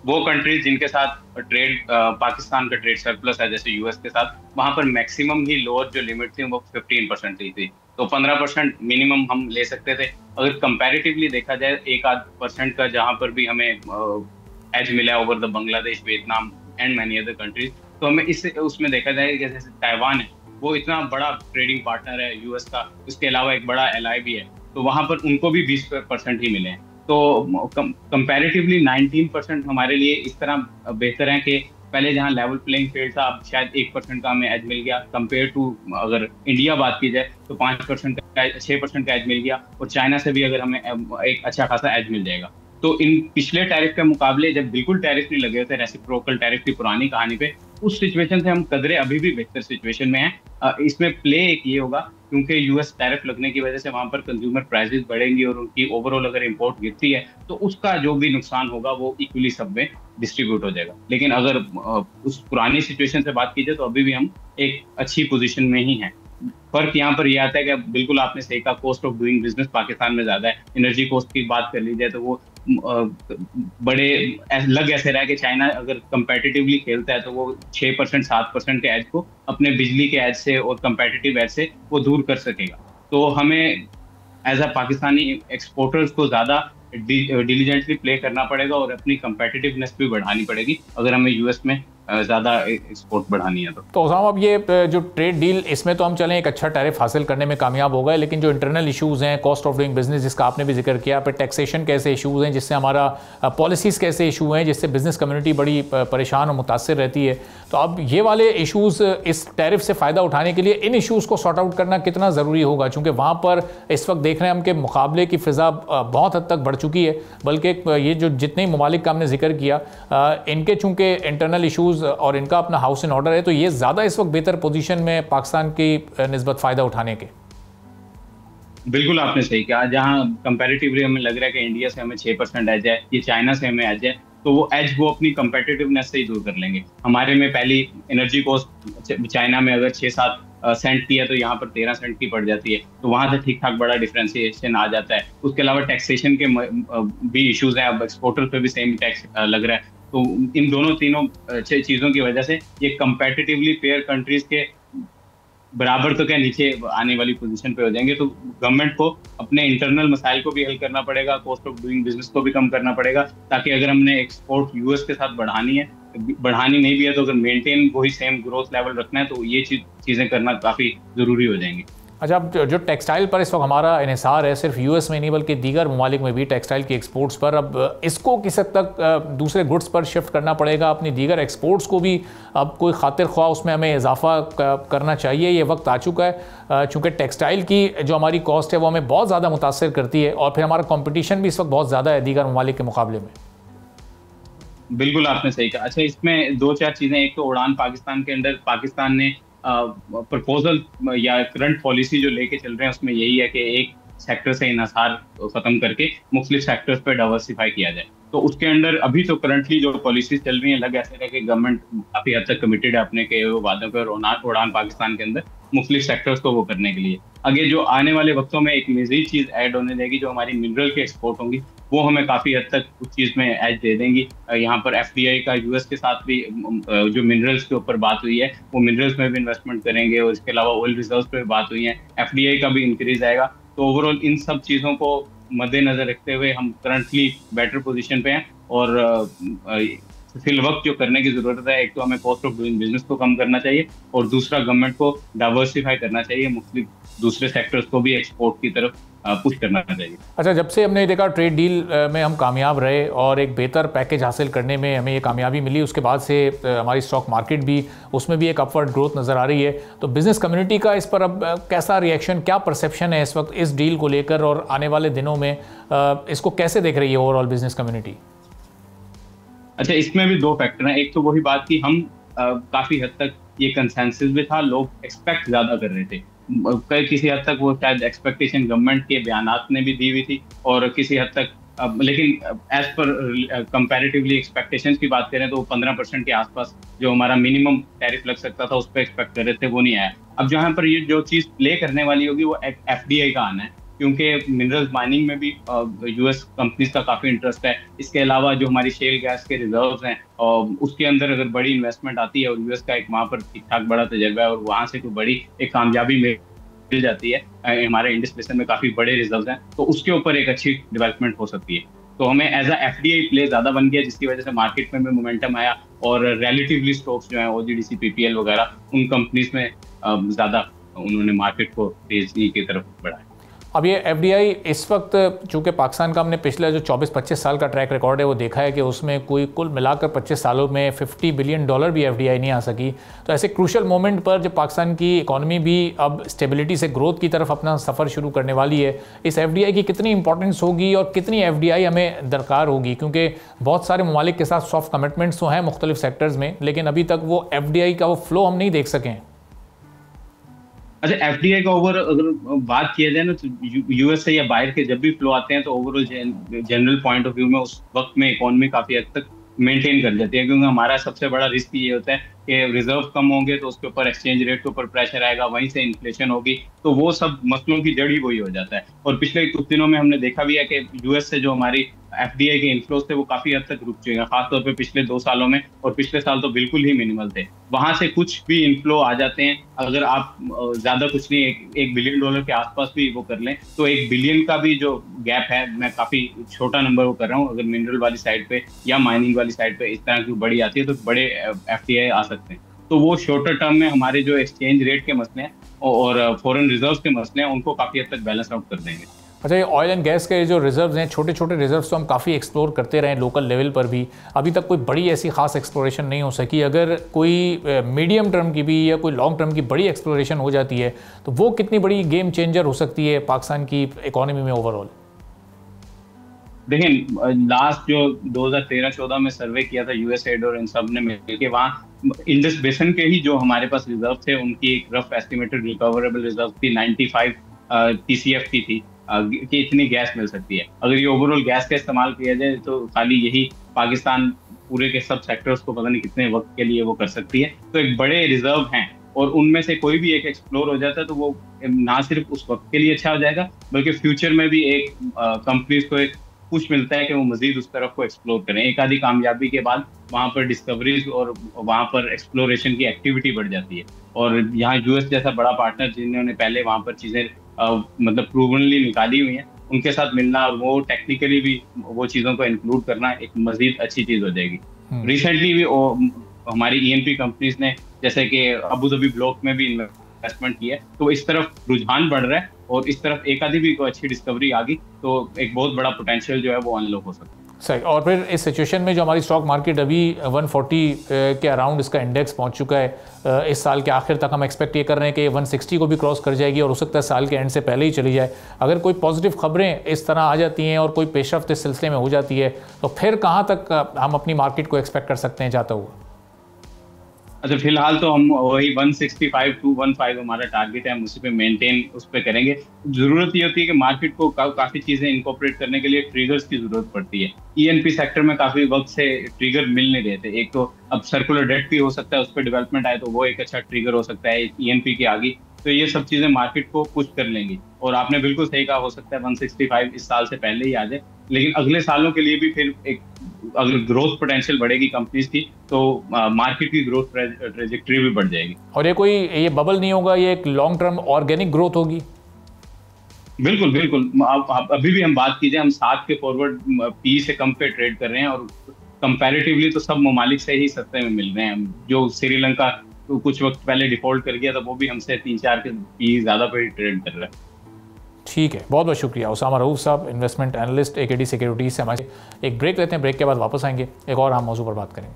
वो कंट्रीज जिनके साथ ट्रेड पाकिस्तान का ट्रेड सरप्लस है, जैसे यूएस के साथ, वहां पर मैक्सिमम ही लोअर जो लिमिट थी वो 15% थी, तो 15% मिनिमम हम ले सकते थे। अगर कंपैरेटिवली देखा जाए 1-8% का जहां पर भी हमें एज मिला over the Bangladesh, Vietnam and many other countries, तो हमें इस उसमें देखा जाए कि जैसे ताइवान है, वो इतना बड़ा ट्रेडिंग पार्टनर है यूएस का, उसके अलावा एक बड़ा एलआई भी है, तो वहां पर उनको भी 20% ही मिले हैं। तो कंपैरेटिवली 19% हमारे लिए इस तरह बेहतर है कि पहले जहां लेवल प्लेइंग फील्ड था, अब शायद 1% का हमें एज मिल गया, कंपेयर टू अगर इंडिया बात की जाए तो 5% का 6% का एज मिल गया, और चाइना से भी अगर हमें एक अच्छा खासा एज मिल जाएगा। तो इन पिछले टैरिफ के मुकाबले जब बिल्कुल टैरिफ नहीं लगे थे, रेसिप्रोकल टैरिफ की पुरानी कहानी पे, उस सिचुएशन से हम कदरे अभी भी बेहतर सिचुएशन में हैं। इसमें प्ले एक ये होगा क्योंकि यूएस टैरिफ लगने की वजह से वहां पर कंज्यूमर प्राइसेस बढ़ेंगी और उनकी ओवरऑल अगर इंपोर्ट गिरती है तो उसका जो भी नुकसान होगा वो इक्वली सब में डिस्ट्रीब्यूट हो जाएगा। लेकिन अगर उस पुरानी सिचुएशन से बात की जाए तो अभी भी हम एक अच्छी पोजीशन में ही हैं। फर्क यहाँ पर यह आता है कि बिल्कुल आपने सही कहा, cost of doing business Pakistan में ज्यादा है। एनर्जी कॉस्ट की बात कर ली जाए तो वो बड़े लग ऐसे रहा है कि चाइना अगर कंपेटिटिवली खेलता है तो वो 6% 7% के एज को अपने बिजली के एज से और कंपेटिटिव एज से वो दूर कर सकेगा। तो हमें एज अ पाकिस्तानी एक्सपोर्टर्स को ज्यादा डिलीजेंटली प्ले करना पड़ेगा और अपनी कंपेटिटिवनेस भी बढ़ानी पड़ेगी अगर हमें यूएस में ज़्यादा एक्सपोर्ट बढ़ानी है। तो उसामा, अब ये जो ट्रेड डील, इसमें तो हम चलें एक अच्छा टैरिफ हासिल करने में कामयाब हो गए, लेकिन जो इंटरनल इश्यूज़ हैं, कॉस्ट ऑफ डूइंग बिजनेस जिसका आपने भी जिक्र किया, फिर टैक्सेशन कैसे इशूज़ हैं जिससे हमारा पॉलिसीज़ कैसे इशू हैं जिससे बिजनेस कम्युनिटी बड़ी परेशान और मुतासर रहती है। तो अब ये वाले इशूज़, इस टैरिफ से फ़ायदा उठाने के लिए इन इशूज़ को सॉर्ट आउट करना कितना ज़रूरी होगा, चूँकि वहाँ पर इस वक्त देख रहे हैं हम कि मुकाबले की फ़िज़ा बहुत हद तक बढ़ चुकी है, बल्कि ये जो जितने ममालिक का हमने जिक्र किया, इनके चूँकि इंटरनल इशूज़ और इनका अपना हाउस इन ऑर्डर है, तो ये ज़्यादा इस वक्त बेहतर पोजीशन में पाकिस्तान की निस्बत फ़ायदा उठाने के। बिल्कुल आपने सही कहा, जहां कंपैरेटिवली हमें लग रहा है कि इंडिया से हमें 6% एज है, ये चाइना से हमें एज है, तो वो एज वो अपनी कंपेटिटिवनेस से ही दूर कर लेंगे। हमारे में पहली एनर्जी कॉस्ट चाइना में अगर 6-7 सेंट की है तो यहाँ पर 13 सेंट की पड़ जाती है, तो वहां से ठीक ठाक बड़ा डिफरेंशिएशन आ जाता है। उसके अलावा टैक्सेशन के भी इश्यूज हैं, अब एक्सपोर्टर पे भी सेम टैक्स लग रहा है। तो इन तीनों चीजों की वजह से ये कंपेटिटिवली फेयर कंट्रीज के बराबर तो क्या नीचे आने वाली पोजीशन पे हो जाएंगे। तो गवर्नमेंट को अपने इंटरनल मसाइल को भी हल करना पड़ेगा, कॉस्ट ऑफ डूइंग बिजनेस को भी कम करना पड़ेगा, ताकि अगर हमने एक्सपोर्ट यूएस के साथ बढ़ानी नहीं भी है तो अगर मेंटेन वही सेम ग्रोथ लेवल रखना है तो ये चीजें करना काफी जरूरी हो जाएंगी। अच्छा, अब जो टेक्सटाइल पर इस वक्त हमारा इन्हिसार है, सिर्फ यूएस में नहीं बल्कि दीगर ममालिक में भी टेक्सटाइल की एक्सपोर्ट्स पर, अब इसको किस हद तक दूसरे गुड्स पर शिफ्ट करना पड़ेगा, अपनी दीगर एक्सपोर्ट्स को भी अब कोई खातिर ख्वाह उसमें हमें इजाफा करना चाहिए। ये वक्त आ चुका है, चूँकि टेक्सटाइल की जो हमारी कॉस्ट है वो हमें बहुत ज़्यादा मुतासर करती है और फिर हमारा कॉम्पिटिशन भी इस वक्त बहुत ज़्यादा है दीगर ममालिक के मुकाबले में। बिल्कुल आपने सही कहा। अच्छा, इसमें 2-4 चीज़ें, एक तो उड़ान पाकिस्तान के अंदर पाकिस्तान ने प्रपोजल या करंट पॉलिसी जो लेके चल रहे हैं उसमें यही है कि एक सेक्टर से इन्हिसार खत्म करके मुख्तलिफ सेक्टर्स पे डाइवर्सिफाई किया जाए। तो उसके अंदर अभी तो करंटली जो पॉलिसीज चल रही हैं, लग ऐसे है कि गवर्नमेंट काफी हद तक कमिटेड है अपने के वादों पर उड़ान पाकिस्तान के अंदर मुख्तलिफ सेक्टर्स को वो करने के लिए। आगे जो आने वाले वक्तों में एक मज़ीद चीज़ ऐड होने देगी, जो हमारी मिनरल की एक्सपोर्ट होंगी, वो हमें काफ़ी हद तक उस चीज़ में एज दे देंगी। यहाँ पर FDI का यूएस के साथ भी जो मिनरल्स के ऊपर बात हुई है, वो मिनरल्स में भी इन्वेस्टमेंट करेंगे और इसके अलावा ऑयल रिजर्व्स पे भी बात हुई है, FDI का भी इंक्रीज आएगा। तो ओवरऑल इन सब चीज़ों को मद्देनजर रखते हुए हम करंटली बेटर पोजीशन पे हैं। और फिल वक्त जो करने की जरूरत है, एक तो हमें कॉस्ट ऑफ डूइंग बिजनेस को कम करना चाहिए और दूसरा गवर्नमेंट को डाइवर्सिफाई करना चाहिए, मुख्तलिफ दूसरे सेक्टर्स को भी एक्सपोर्ट की तरफ पुश करना चाहिए। अच्छा, जब से हमने देखा ट्रेड डील में हम कामयाब रहे और एक बेहतर पैकेज हासिल करने में हमें ये कामयाबी मिली, उसके बाद से हमारी स्टॉक मार्केट भी, उसमें भी एक अपवर्ड ग्रोथ नज़र आ रही है। तो बिज़नेस कम्युनिटी का इस पर अब कैसा रिएक्शन, क्या परसेप्शन है इस वक्त इस डील को लेकर, और आने वाले दिनों में इसको कैसे देख रही है ओवरऑल बिज़नेस कम्युनिटी? अच्छा, इसमें भी दो फैक्टर हैं। एक तो वही बात कि हम काफ़ी हद तक ये कंसेंसस भी था, लोग एक्सपेक्ट ज़्यादा कर रहे थे, किसी हद तक वो शायद एक्सपेक्टेशन गवर्नमेंट के बयानात ने भी दी हुई थी और किसी हद तक लेकिन एज पर कंपैरेटिवली एक्सपेक्टेशंस की बात करें तो 15% के आसपास जो हमारा मिनिमम टैरिफ लग सकता था उस पर एक्सपेक्ट कर रहे थे, वो नहीं आया। अब जहाँ पर ये जो चीज़ प्ले करने वाली होगी वो FDI का आना है, क्योंकि मिनरल्स माइनिंग में भी US कंपनीज का काफ़ी इंटरेस्ट है। इसके अलावा जो हमारी शेल गैस के रिजर्व्स हैं उसके अंदर अगर बड़ी इन्वेस्टमेंट आती है और US का एक वहाँ पर ठीक ठाक बड़ा तजर्बा है और वहाँ से कोई बड़ी एक कामयाबी मिल जाती है, हमारे इंडस बेसिन में काफ़ी बड़े रिजर्व्स हैं, तो उसके ऊपर एक अच्छी डेवलपमेंट हो सकती है। तो हमें एज अ FDI प्ले ज़्यादा बन गया, जिसकी वजह से मार्केट में भी मोमेंटम आया और रिलेटिवली स्टॉक्स जो हैं OGDC PPL वगैरह उन कंपनीज में ज़्यादा उन्होंने मार्केट को तेजी की तरफ बढ़ाया। अब ये FDI इस वक्त, चूँकि पाकिस्तान का हमने पिछले जो 24-25 साल का ट्रैक रिकॉर्ड है वो देखा है कि उसमें कोई कुल मिलाकर 25 सालों में $50 बिलियन भी FDI नहीं आ सकी। तो ऐसे क्रूशल मोमेंट पर जब पाकिस्तान की इकॉनमी भी अब स्टेबिलिटी से ग्रोथ की तरफ अपना सफ़र शुरू करने वाली है, इस FDI की कितनी इंपॉर्टेंस होगी और कितनी FDI हमें दरकार होगी? क्योंकि बहुत सारे ममालिक के साथ सॉफ्ट कमिटमेंट्स तो हैं मुख्तलिफ सेक्टर्स में, लेकिन अभी तक वो FDI का वो फ्लो हम नहीं देख सकें। अच्छा, FDI का ओवर अगर बात किया जाए ना तो US से या बाहर के जब भी फ्लो आते हैं तो overall general point of view में उस वक्त में इकोनॉमी काफी हद तक मेंटेन कर जाती है, क्योंकि हमारा सबसे बड़ा रिस्क ये होता है कि रिजर्व कम होंगे तो उसके ऊपर एक्सचेंज रेट के ऊपर प्रेशर आएगा, वहीं से इन्फ्लेशन होगी, तो वो सब मसलों की जड़ ही वही हो जाता है। और पिछले कुछ दिनों में हमने देखा भी है कि US से जो हमारी FDI के इन्फ्लोज थे वो काफी हद तक रुक चुके हैं, खासतौर पे पिछले 2 सालों में, और पिछले साल तो बिल्कुल ही मिनिमल थे। वहां से कुछ भी इन्फ्लो आ जाते हैं, अगर आप ज्यादा कुछ नहीं $1 बिलियन के आसपास भी वो कर लें तो $1 बिलियन का भी जो गैप है, मैं काफी छोटा नंबर वो कर रहा हूँ, अगर मिनरल वाली साइड पे या माइनिंग वाली साइड पे इस तरह की बड़ी आती है तो बड़े FDI आ सकते हैं। तो वो शॉर्टर टर्म में हमारे जो एक्सचेंज रेट के मसले हैं और फॉरेन रिजर्व्स के मसले हैं उनको काफी हद तक बैलेंस आउट कर देंगे। अच्छा, ये ऑयल एंड गैस के जो रिजर्व्स हैं, छोटे छोटे रिजर्व्स तो हम काफ़ी एक्सप्लोर करते रहे लोकल लेवल पर भी, अभी तक कोई बड़ी ऐसी खास एक्सप्लोरेशन नहीं हो सकी। अगर कोई मीडियम टर्म की भी या कोई लॉन्ग टर्म की बड़ी एक्सप्लोरेशन हो जाती है तो वो कितनी बड़ी गेम चेंजर हो सकती है पाकिस्तान की इकोनॉमी में ओवरऑल? देखिए, लास्ट जो 2013-14 में सर्वे किया था USAID और इन सब ने मिलकर, वहाँ इंडस बेसिन के ही जो हमारे पास रिजर्व थे उनकी एक रफ एस्टिमेटेड रिकवरेबल रिजर्व थी 95 TCF की थी कि इतनी गैस मिल सकती है। अगर ये ओवरऑल गैस का इस्तेमाल किया जाए तो खाली यही पाकिस्तान पूरे के सब सेक्टर्स को पता नहीं कितने वक्त के लिए वो कर सकती है। तो एक बड़े रिजर्व हैं और उनमें से कोई भी एक एक्सप्लोर हो जाता है तो वो ना सिर्फ उस वक्त के लिए अच्छा हो जाएगा बल्कि फ्यूचर में भी एक कंपनीज को एक पुश मिलता है कि वो मजीद उस तरफ को एक्सप्लोर करें। एक आधी कामयाबी के बाद वहाँ पर डिस्कवरीज और वहाँ पर एक्सप्लोरेशन की एक्टिविटी बढ़ जाती है। और यहाँ US जैसा बड़ा पार्टनर जिन्होंने पहले वहाँ पर चीज़ें मतलब प्रूवनली निकाली हुई हैं, उनके साथ मिलना और वो टेक्निकली भी वो चीज़ों को इंक्लूड करना एक मजीद अच्छी चीज़ हो जाएगी। रिसेंटली भी हमारी ENP कंपनीज ने जैसे कि अबू धाबी ब्लॉक में भी इन्वेस्टमेंट किया है, तो इस तरफ रुझान बढ़ रहा है और इस तरफ एक आधी भी कोई अच्छी डिस्कवरी आ गई तो एक बहुत बड़ा पोटेंशियल जो है वो अनलॉक हो सकता है। सही। और फिर इस सिचुएशन में जो हमारी स्टॉक मार्केट अभी 140 के अराउंड इसका इंडेक्स पहुंच चुका है, इस साल के आखिर तक हम एक्सपेक्ट ये कर रहे हैं कि 160 को भी क्रॉस कर जाएगी और हो सकता है साल के एंड से पहले ही चली जाए। अगर कोई पॉजिटिव खबरें इस तरह आ जाती हैं और कोई पेशरफ्त इस सिलसिले में हो जाती है तो फिर कहाँ तक हम अपनी मार्केट को एक्सपेक्ट कर सकते हैं जाता हुआ? अच्छा, फिलहाल तो हम वही 165 to 115 हमारा टारगेट है, हम उसी पे मेंटेन उस पे करेंगे। जरूरत ये होती है कि मार्केट को काफी चीजें इनकॉर्पोरेट करने के लिए ट्रिगर्स की जरूरत पड़ती है। ENP सेक्टर में काफी वक्त से ट्रिगर मिल नहीं रहे थे। एक तो अब सर्कुलर डेट भी हो सकता है, उस पर डेवलपमेंट आए तो वो एक अच्छा ट्रिगर हो सकता है ENP की आगे, तो ये सब चीजें मार्केट को पुश कर लेंगी। और आपने बिल्कुल सही कहा, हो सकता है 165 इस साल से पहले ही आ जाए, लेकिन अगले सालों के लिए भी फिर एक अगर ग्रोथ पोटेंशियल बढ़ेगी कंपनीज की तो मार्केट की ग्रोथ ट्रेजेक्टरी भी बढ़ जाएगी। और ये कोई ये बबल नहीं होगा, ये एक लॉन्ग टर्म ऑर्गेनिक ग्रोथ होगी। बिल्कुल बिल्कुल। आप अभी भी हम बात कीजिए, हम 7 के फॉरवर्ड पी से कम पे ट्रेड कर रहे हैं, और कंपैरेटिवली तो सब ममालिक से ही सस्ते में मिल रहे हैं। जो श्रीलंका तो कुछ वक्त पहले डिफॉल्ट कर गया था, वो भी हमसे 3-4 के पी ज्यादा पे ट्रेड कर रहा है। ठीक है, बहुत बहुत शुक्रिया उसामा रऊफ साहब, इन्वेस्टमेंट एनालिस्ट एकेडी सिक्योरिटीज से हमारे। एक ब्रेक लेते हैं, ब्रेक के बाद वापस आएंगे, एक और हम मौजू पर बात करेंगे।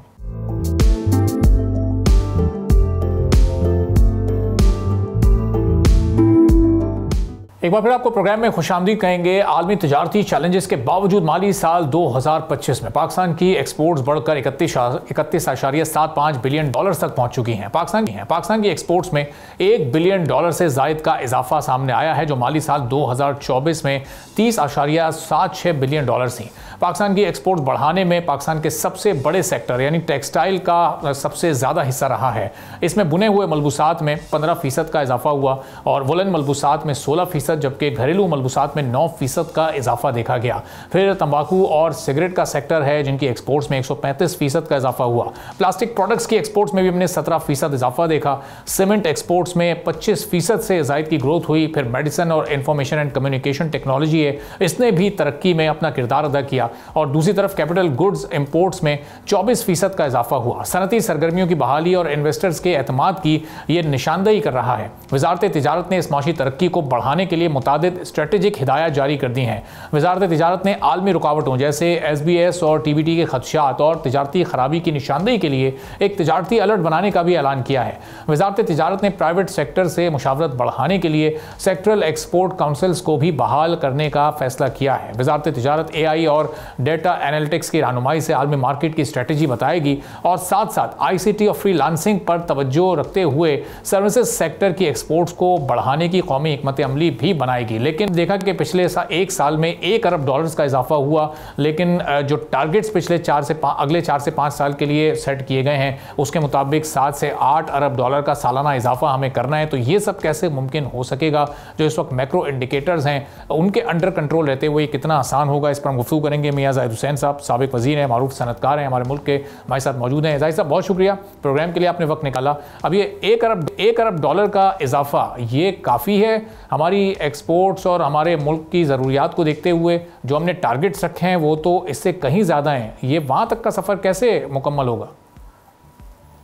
एक बार फिर आपको प्रोग्राम में खुशामदीद कहेंगे। आलमी तजारती चैलेंजेस के बावजूद माली साल 2025 में पाकिस्तान की एक्सपोर्ट्स बढ़कर 31.75 बिलियन डॉलर तक पहुंच चुकी हैं। पाकिस्तान की एक्सपोर्ट्स में $1 बिलियन से जायद का इजाफा सामने आया है, जो माली साल 2024 में 30.76 बिलियन डॉलर थी। पाकिस्तान की एक्सपोर्ट बढ़ाने में पाकिस्तान के सबसे बड़े सेक्टर यानी टेक्सटाइल का सबसे ज़्यादा हिस्सा रहा है। इसमें बुने हुए मलबूसात में 15% का इजाफा हुआ और वुलन मलबूसात में 16%, जबकि घरेलू मलबूसात में 9% का इजाफा देखा गया। फिर तंबाकू और सिगरेट का सेक्टर है, जिनकी एक्सपोर्ट्स में 135% का इजाफा हुआ। प्लास्टिक प्रोडक्ट्स की एक्सपोर्ट्स में भी हमने 17% इजाफा देखा। सीमेंट एक्सपोर्ट्स में 25% से ज़ायद की ग्रोथ हुई। फिर मेडिसिन और इंफॉर्मेशन एंड कम्युनिकेशन टेक्नोलॉजी है, इसने भी तरक्की में अपना किरदार अदा किया। और दूसरी तरफ कैपिटल गुड्स इंपोर्ट्स में 24% का इजाफा हुआ। सनती सरगर्मियों की बहाली और इन्वेस्टर्स के एतमाद की यह निशानदेही कर रहा है। वजारत तिजारत ने इस माशी तरक्की को बढ़ाने के लिए मुतादिद स्ट्रेटेजिक हिदायत जारी कर दी हैं। वजारत तिजारत ने आलमी रुकावटों जैसे SBS और TBT के खदशात और तिजारती खराबी की निशानदेही के लिए एक तिजारती अलर्ट बनाने का भी ऐलान किया है। वजारत तिजारत ने प्राइवेट सेक्टर से मुशावरत बढ़ाने के लिए सेक्टरल एक्सपोर्ट काउंसिल्स को भी बहाल करने का फैसला किया है। वजारत तिजारत AI और डेटा एनालिटिक्स की रहनुमाई से आलमी मार्केट की स्ट्रेटजी बताएगी और साथ साथ ICT और फ्रीलांसिंग पर तवज्जो रखते हुए सर्विसेज सेक्टर की एक्सपोर्ट्स को बढ़ाने की कौमी हिकमत अमली भी बनाएगी। लेकिन देखा कि पिछले एक साल में $1 अरब का इजाफा हुआ, लेकिन जो टारगेट्स पिछले अगले 4 से 5 साल के लिए सेट किए गए हैं, उसके मुताबिक 7 से 8 अरब डॉलर का सालाना इजाफा हमें करना है। तो ये सब कैसे मुमकिन हो सकेगा? जो इस वक्त मैक्रो इंडिकेटर्स हैं उनके अंडर कंट्रोल रहते हुए कितना आसान होगा, इस पर हम गुफ्तगू करेंगे। मियां जाहिद हुसैन साहब साबिक वजीर हैं, मारूफ सनतकार हैं, हमारे मुल्क के हमारे साथ मौजूद हैं। जाहिद साहब, बहुत शुक्रिया प्रोग्राम के लिए, आपने वक्त निकाला। अब ये $1 अरब का इजाफा, ये काफ़ी है हमारी एक्सपोर्ट्स और हमारे मुल्क की ज़रूरियात को देखते हुए? जो हमने टारगेट्स रखे हैं वो तो इससे कहीं ज़्यादा हैं, ये वहाँ तक का सफ़र कैसे मुकम्मल होगा?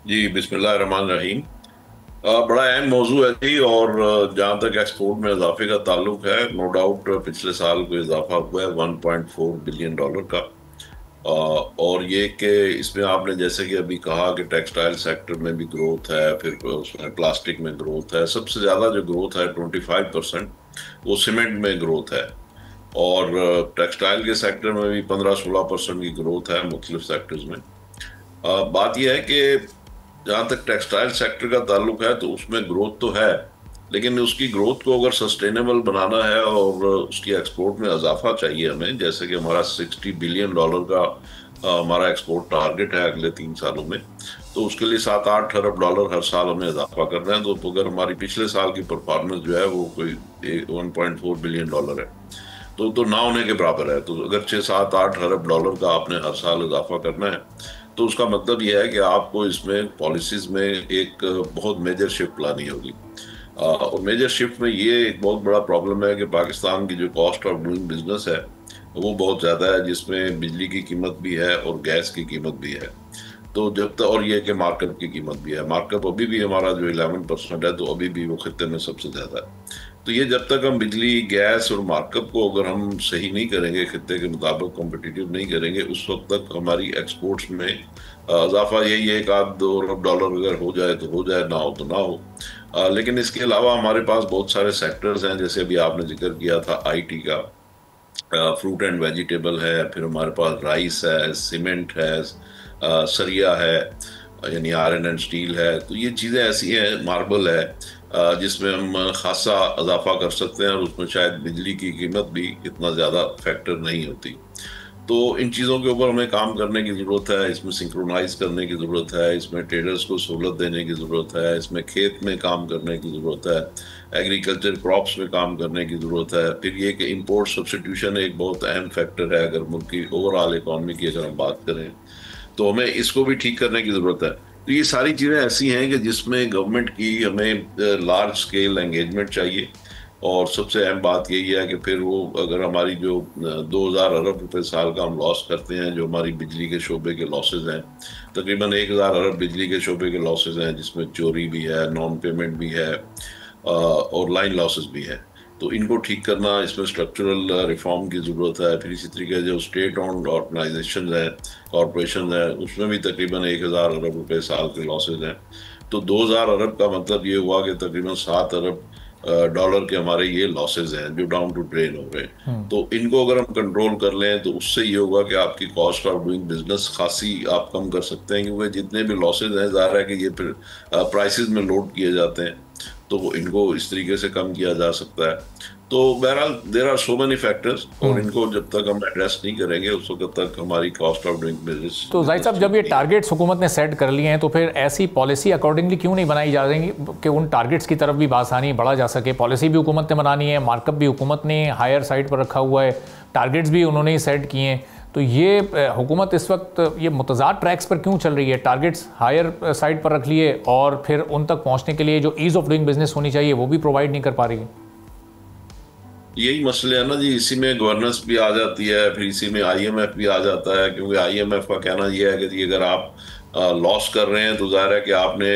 जी, बिस्मिल्लाह रहमान रहीम। बड़ा अहम मौजू है जी, और जहाँ तक एक्सपोर्ट में इजाफे का ताल्लुक है, नो डाउट पिछले साल को इजाफा हुआ है $1.4 बिलियन का। और ये कि इसमें आपने जैसे कि अभी कहा कि टेक्सटाइल सेक्टर में भी ग्रोथ है, फिर उसमें प्लास्टिक में ग्रोथ है। सबसे ज़्यादा जो ग्रोथ है 25% वो सीमेंट में ग्रोथ है, और टेक्सटाइल के सेक्टर में भी 15-16% की ग्रोथ है मुख्तलिफ सेक्टर्स में। बात यह है कि जहाँ तक टेक्सटाइल सेक्टर का ताल्लुक है तो उसमें ग्रोथ तो है, लेकिन उसकी ग्रोथ को अगर सस्टेनेबल बनाना है और उसकी एक्सपोर्ट में इजाफा चाहिए हमें, जैसे कि हमारा $60 बिलियन का हमारा एक्सपोर्ट टारगेट है अगले 3 सालों में, तो उसके लिए $7-8 अरब हर साल हमें इजाफा करना है। तो अगर हमारी पिछले साल की परफॉर्मेंस जो है वो कोई $1.4 बिलियन है, तो ना होने के बराबर है। तो अगर 6-7-8 अरब डॉलर का आपने हर साल इजाफा करना है, तो उसका मतलब यह है कि आपको इसमें पॉलिसीज में एक बहुत मेजर शिफ्ट लानी होगी। और मेजर शिफ्ट में ये एक बहुत बड़ा प्रॉब्लम है कि पाकिस्तान की जो कॉस्ट ऑफ डूइंग बिजनेस है वो बहुत ज़्यादा है, जिसमें बिजली की कीमत भी है और गैस की कीमत भी है। तो जब तक, और ये कि मार्कअप की कीमत भी है, मार्कअप अभी भी हमारा जो 11% है, तो अभी भी वो खत्ते में सबसे ज़्यादा है। तो ये जब तक हम बिजली, गैस और मार्कअप को अगर हम सही नहीं करेंगे, खत्ते के मुताबिक कॉम्पिटिटिव नहीं करेंगे, उस वक्त तक हमारी एक्सपोर्ट्स में इजाफा यही है, $1-2 अरब अगर हो जाए तो हो जाए, ना हो तो ना हो। लेकिन इसके अलावा हमारे पास बहुत सारे सेक्टर्स हैं, जैसे अभी आपने जिक्र किया था IT का, फ्रूट एंड वेजिटेबल है, फिर हमारे पास राइस है, सीमेंट है, सरिया है यानी आयरन एंड स्टील है। तो ये चीज़ें ऐसी हैं, मार्बल है जिसमें हम खासा इजाफा कर सकते हैं, और उसमें शायद बिजली की कीमत भी इतना ज़्यादा फैक्टर नहीं होती। तो इन चीज़ों के ऊपर हमें काम करने की ज़रूरत है, इसमें सिंक्रोनाइज करने की ज़रूरत है, इसमें ट्रेडर्स को सहूलत देने की ज़रूरत है, इसमें खेत में काम करने की ज़रूरत है, एग्रीकल्चर क्रॉप्स में काम करने की ज़रूरत है। फिर ये कि इंपोर्ट सब्स्टिट्यूशन एक बहुत अहम फैक्टर है, अगर मुल्क की ओवरऑल इकॉनमी की अगर हम बात करें तो हमें इसको भी ठीक करने की ज़रूरत है। तो ये सारी चीज़ें ऐसी हैं कि जिसमें गवर्नमेंट की हमें लार्ज स्केल एंगेजमेंट चाहिए, और सबसे अहम बात यही है कि फिर वो अगर हमारी जो 2000 अरब रुपए साल का हम लॉस करते हैं, जो हमारी बिजली के शोबे के लॉसेज हैं, तकरीबन 1000 अरब बिजली के शोबे के लॉसेज हैं, जिसमें चोरी भी है, नॉन पेमेंट भी है और लाइन लॉसेज भी है। तो इनको ठीक करना, इसमें स्ट्रक्चरल रिफॉर्म की ज़रूरत है। फिर इसी तरीके जो स्टेट ओन्ड ऑर्गेनाइजेशन हैं, कॉरपोरेशन हैं, उसमें भी तकरीबन 1000 अरब रुपए साल के लॉसेज हैं। तो 2000 अरब का मतलब ये हुआ कि तकरीबन 7 अरब डॉलर के हमारे ये लॉसेज हैं जो डाउन टू ड्रेन हो गए। तो इनको अगर हम कंट्रोल कर लें तो उससे ये होगा कि आपकी कॉस्ट ऑफ डूइंग बिजनेस खासी आप कम कर सकते हैं, क्योंकि जितने भी लॉसेज हैं ज़ाहिर है कि ये फिर प्राइसेस में लोड किए जाते हैं, तो इनको इस तरीके से कम किया जा सकता है। तो बहरहाल there are so many factors, और इनको जब तक हम एड्रेस नहीं करेंगे उस वक्त तक हमारी कॉस्ट ऑफ डूइंग बिजनेस। तो जाहिद साहब, जब ये टारगेट्स हुकूमत ने सेट कर लिए हैं तो फिर ऐसी पॉलिसी अकॉर्डिंगली क्यों नहीं बनाई जा रही कि उन टारगेट्स की तरफ भी बासानी बढ़ा जा सके? पॉलिसी भी हुकूमत ने बनानी है, मार्कअप भी हुकूमत ने हायर साइड पर रखा हुआ है, टारगेट्स भी उन्होंने ही सेट किए हैं। तो ये हुकूमत इस वक्त ये मुतज़ाद ट्रैक्स पर क्यों चल रही है? टारगेट्स हायर साइड पर रख लिए और फिर उन तक पहुंचने के लिए जो ईज़ ऑफ डूइंग बिजनेस होनी चाहिए वो भी प्रोवाइड नहीं कर पा रही है। यही मसले है ना जी, इसी में गवर्नेंस भी आ जाती है, फिर इसी में IMF भी आ जाता है, क्योंकि IMF का कहना यह है कि जी अगर आप लॉस कर रहे हैं तो जाहिर है कि आपने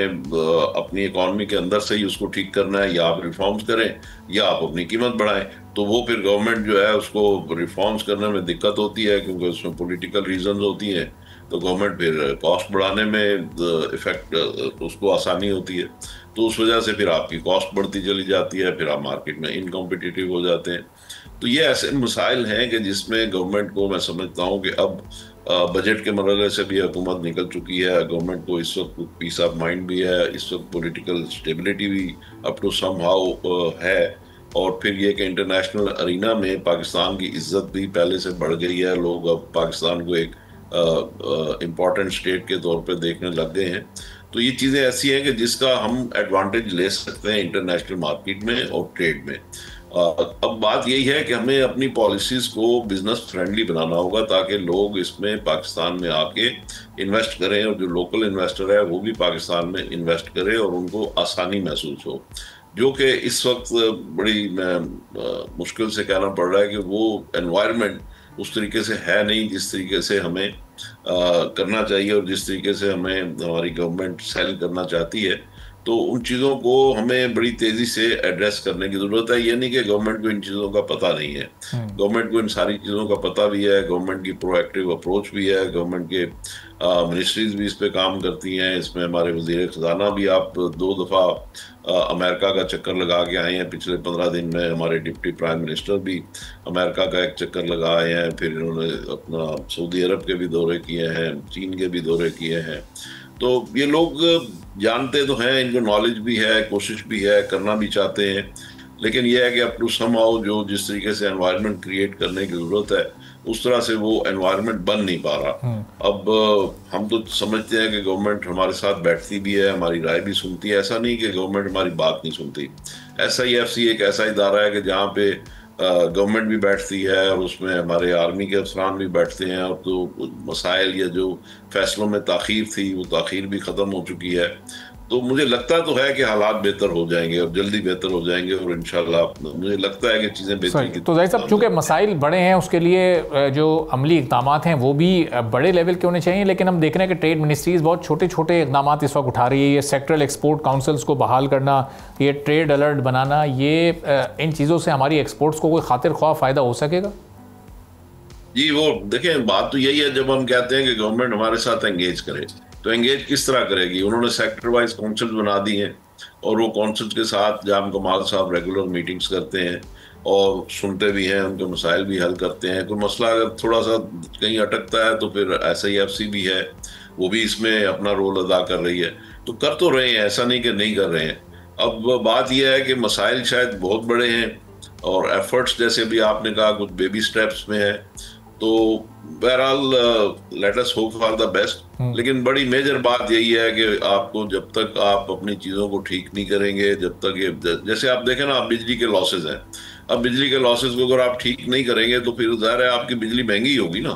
अपनी इकॉनमी के अंदर से ही उसको ठीक करना है, या आप रिफॉर्म्स करें या आप अपनी कीमत बढ़ाएं। तो वो फिर गवर्नमेंट जो है उसको रिफॉर्म्स करने में दिक्कत होती है, क्योंकि उसमें पॉलिटिकल रीजंस होती हैं, तो गवर्नमेंट फिर कॉस्ट बढ़ाने में इफेक्ट उसको आसानी होती है, तो उस वजह से फिर आपकी कॉस्ट बढ़ती चली जाती है, फिर आप मार्केट में इनकॉम्पिटिटिव हो जाते हैं। तो ये ऐसे मसाइल हैं कि जिसमें गवर्नमेंट को, मैं समझता हूँ कि अब बजट के मरहले से भी हुकूमत निकल चुकी है, गवर्नमेंट को इस वक्त पीस ऑफ माइंड भी है, इस वक्त पॉलिटिकल स्टेबिलिटी भी अप टू सम हाउ है, और फिर ये कि इंटरनेशनल अरीना में पाकिस्तान की इज्जत भी पहले से बढ़ गई है। लोग अब पाकिस्तान को एक इम्पॉर्टेंट स्टेट के तौर पे देखने लग गए हैं। तो ये चीज़ें ऐसी हैं कि जिसका हम एडवांटेज ले सकते हैं इंटरनेशनल मार्केट में और ट्रेड में। अब बात यही है कि हमें अपनी पॉलिसीज को बिजनेस फ्रेंडली बनाना होगा, ताकि लोग इसमें पाकिस्तान में आके इन्वेस्ट करें, और जो लोकल इन्वेस्टर है वो भी पाकिस्तान में इन्वेस्ट करे और उनको आसानी महसूस हो, जो कि इस वक्त बड़ी मुश्किल से कहना पड़ रहा है कि वो एनवायरनमेंट उस तरीके से है नहीं जिस तरीके से हमें करना चाहिए, और जिस तरीके से हमें हमारी गवर्नमेंट सेल करना चाहती है। तो उन चीज़ों को हमें बड़ी तेज़ी से एड्रेस करने की ज़रूरत है। ये नहीं कि गवर्नमेंट को इन चीज़ों का पता नहीं है, गवर्नमेंट को इन सारी चीज़ों का पता भी है, गवर्नमेंट की प्रोएक्टिव अप्रोच भी है, गवर्नमेंट के मिनिस्ट्रीज भी इस पे काम करती हैं। इसमें हमारे वज़ीर ख़जाना भी आप 2 दफ़ा अमेरिका का चक्कर लगा के आए हैं पिछले 15 दिन में, हमारे डिप्टी प्राइम मिनिस्टर भी अमेरिका का एक चक्कर लगा आए हैं, फिर इन्होंने अपना सऊदी अरब के भी दौरे किए हैं, चीन के भी दौरे किए हैं। तो ये लोग जानते तो हैं, इनको नॉलेज भी है, कोशिश भी है, करना भी चाहते हैं, लेकिन यह है कि अप टू सम हाउ जो जिस तरीके से एनवायरनमेंट क्रिएट करने की ज़रूरत है उस तरह से वो एनवायरनमेंट बन नहीं पा रहा। अब हम तो समझते हैं कि गवर्नमेंट हमारे साथ बैठती भी है, हमारी राय भी सुनती है, ऐसा नहीं कि गवर्नमेंट हमारी बात नहीं सुनती। SIFC एक ऐसा इदारा है कि जहाँ पे गवर्नमेंट भी बैठती है और उसमें हमारे आर्मी के अफसरान भी बैठते हैं, और तो मसाइल या जो फैसलों में ताख़ीर थी वो ताख़ीर भी ख़त्म हो चुकी है। तो मुझे लगता तो है कि हालात बेहतर हो जाएंगे और जल्दी बेहतर हो जाएंगे, और इंशाल्लाह मुझे लगता है कि चीज़ें बेहतर की। तो जाहिद साहब, चूँकि मसाइल बड़े हैं उसके लिए जो अमली इक़दाम हैं वो भी बड़े लेवल के होने चाहिए, लेकिन हम देख रहे हैं कि ट्रेड मिनिस्ट्रीज़ बहुत छोटे छोटे इक़दाम इस वक्त उठा रही है। ये सेक्टरल एक्सपोर्ट काउंसिल्स को बहाल करना, ये ट्रेड अलर्ट बनाना, ये इन चीज़ों से हमारी एक्सपोर्ट्स को कोई खातिर ख्वाह फ़ायदा हो सकेगा? जी, वो देखें, बात तो यही है, जब हम कहते हैं कि गवर्नमेंट हमारे साथ एंगेज करे तो एंगेज किस तरह करेगी? उन्होंने सेक्टर वाइज काउंसिल बना दी हैं, और वो काउंसिल के साथ जाम कमाल साहब रेगुलर मीटिंग्स करते हैं और सुनते भी हैं, उनके मसाइल भी हल करते हैं। कोई मसला अगर थोड़ा सा कहीं अटकता है तो फिर SIFC भी है, वो भी इसमें अपना रोल अदा कर रही है। तो कर तो रहे हैं, ऐसा नहीं कि नहीं कर रहे हैं। अब बात यह है कि मसाइल शायद बहुत बड़े हैं, और एफर्ट्स जैसे भी आपने कहा कुछ बेबी स्टेप्स में है, तो बहरहाल let us hope for the best. लेकिन बड़ी मेजर बात यही है कि आपको जब तक आप अपनी चीज़ों को ठीक नहीं करेंगे, जब तक ये जैसे आप देखें ना, बिजली के लॉसेज हैं, अब बिजली के लॉसेज को अगर आप ठीक नहीं करेंगे तो फिर ज़ाहिर है आपकी बिजली महंगी होगी ना।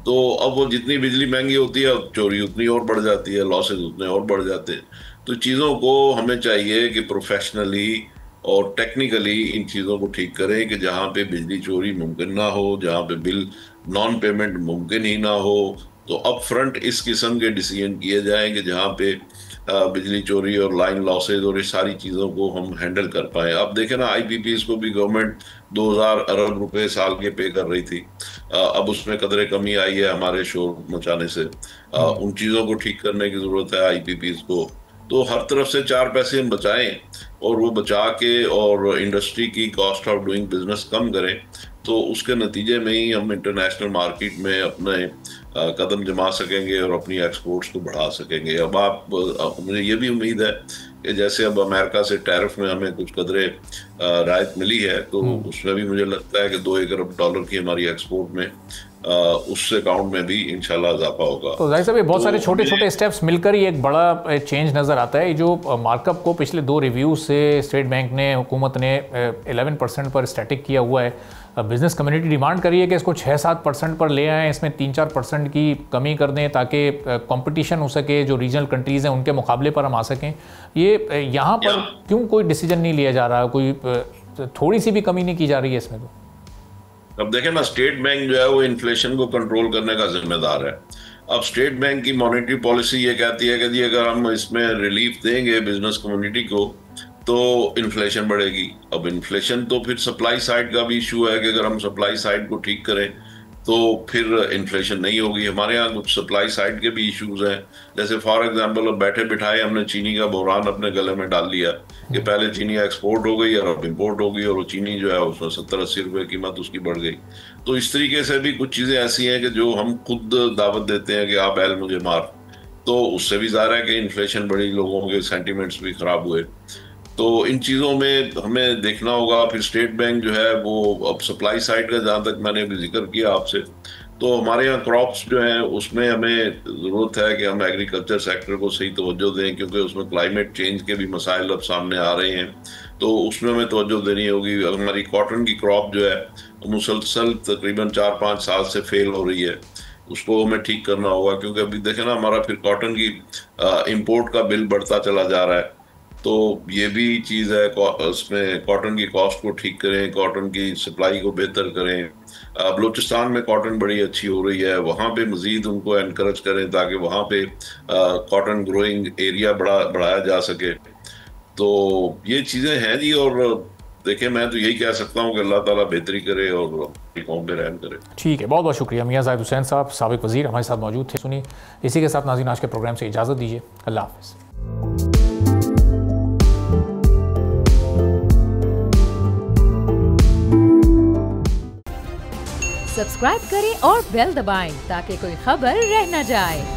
तो अब वो जितनी बिजली महंगी होती है चोरी उतनी और बढ़ जाती है, लॉसेज उतने और बढ़ जाते हैं। तो चीज़ों को हमें चाहिए कि प्रोफेशनली और टेक्निकली इन चीज़ों को ठीक करें कि जहाँ पे बिजली चोरी मुमकिन ना हो, जहाँ पे बिल नॉन पेमेंट मुमकिन ही ना हो, तो अप फ्रंट इस किस्म के डिसीजन किए जाएं कि जहाँ पे बिजली चोरी और लाइन लॉसेज और इस सारी चीज़ों को हम हैंडल कर पाए। अब देखें ना, आईपीपीएस को भी गवर्नमेंट 2000 अरब रुपए साल के पे कर रही थी, अब उसमें कदरे कमी आई है हमारे शोर मचाने से। उन चीज़ों को ठीक करने की ज़रूरत है आईपीपीएस को। तो हर तरफ से 4 पैसे हम बचाएं और वो बचा के और इंडस्ट्री की कॉस्ट ऑफ डूइंग बिजनेस कम करें, तो उसके नतीजे में ही हम इंटरनेशनल मार्केट में अपने कदम जमा सकेंगे और अपनी एक्सपोर्ट्स को बढ़ा सकेंगे। अब मुझे ये भी उम्मीद है कि जैसे अब अमेरिका से टैरिफ में हमें कुछ कदरे राहत मिली है, तो उसमें भी मुझे लगता है कि $2 अरब की हमारी एक्सपोर्ट में उस अकाउंट में भी इंशाल्लाह इजाफा होगा। तो जाहिर साहब ये बहुत सारे छोटे छोटे स्टेप्स मिलकर ही एक बड़ा चेंज नज़र आता है। जो मार्कअप को पिछले 2 रिव्यू से स्टेट बैंक ने, हुकूमत ने 11% पर स्टैटिक किया हुआ है। बिजनेस कम्युनिटी डिमांड करी है कि इसको 6-7% पर ले आएँ, इसमें 3-4% की कमी कर दें ताकि कंपटीशन हो सके, जो रीजनल कंट्रीज़ हैं उनके मुकाबले पर हम आ सकें। ये यहाँ पर क्यों कोई डिसीजन नहीं लिया जा रहा, कोई थोड़ी सी भी कमी नहीं की जा रही है इसमें? तो अब देखें ना, स्टेट बैंक जो है वो इन्फ्लेशन को कंट्रोल करने का जिम्मेदार है। अब स्टेट बैंक की मॉनेटरी पॉलिसी ये कहती है कि जी अगर हम इसमें रिलीफ देंगे बिजनेस कम्युनिटी को तो इन्फ्लेशन बढ़ेगी। अब इन्फ्लेशन तो फिर सप्लाई साइड का भी इशू है कि अगर हम सप्लाई साइड को ठीक करें तो फिर इन्फ्लेशन नहीं होगी। हमारे यहाँ कुछ सप्लाई साइड के भी इश्यूज हैं, जैसे फॉर एग्जांपल अब बैठे बिठाए हमने चीनी का बहरान अपने गले में डाल लिया कि पहले चीनी एक्सपोर्ट हो गई और अब इम्पोर्ट हो गई, और वो चीनी जो है उसमें 70-80 रुपए कीमत उसकी बढ़ गई। तो इस तरीके से भी कुछ चीज़ें ऐसी हैं कि जो हम खुद दावत देते हैं कि आप बैल मुझे मार, तो उससे भी ज़ाहिर है कि इन्फ्लेशन बढ़ी, लोगों के सेंटिमेंट्स भी खराब हुए। तो इन चीज़ों में हमें देखना होगा। फिर स्टेट बैंक जो है वो अब सप्लाई साइड का, जहाँ तक मैंने भी जिक्र किया आपसे, तो हमारे यहाँ क्रॉप्स जो हैं उसमें हमें ज़रूरत है कि हम एग्रीकल्चर सेक्टर को सही तवज्जो दें, क्योंकि उसमें क्लाइमेट चेंज के भी मसाइल अब सामने आ रहे हैं, तो उसमें हमें तवज्जो देनी होगी। हमारी कॉटन की क्रॉप जो है मुसलसल तकरीबन 4-5 साल से फेल हो रही है, उसको हमें ठीक करना होगा, क्योंकि अभी देखें ना हमारा फिर कॉटन की इम्पोर्ट का बिल बढ़ता चला जा रहा है। तो ये भी चीज़ है, उसमें कॉटन की कॉस्ट को ठीक करें, कॉटन की सप्लाई को बेहतर करें। बलूचिस्तान में कॉटन बड़ी अच्छी हो रही है, वहाँ पे मज़ीद उनको एनकरेज करें ताकि वहाँ पे कॉटन ग्रोइंग एरिया बढ़ाया जा सके। तो ये चीज़ें हैं जी। और देखिए, मैं तो यही कह सकता हूँ कि अल्लाह ताला बेहतरी करे और कौम पे रहम करे। ठीक है, बहुत बहुत शुक्रिया। मियां जाहिद हुसैन साहब, साबिक वज़ीर, हमारे साथ मौजूद थे। सुनिए, इसी के साथ नाज़रीन आज के प्रोग्राम से इजाज़त दीजिए। अल्लाह हाफ़िज़। सब्सक्राइब करें और बेल दबाएं ताकि कोई खबर रह न जाए।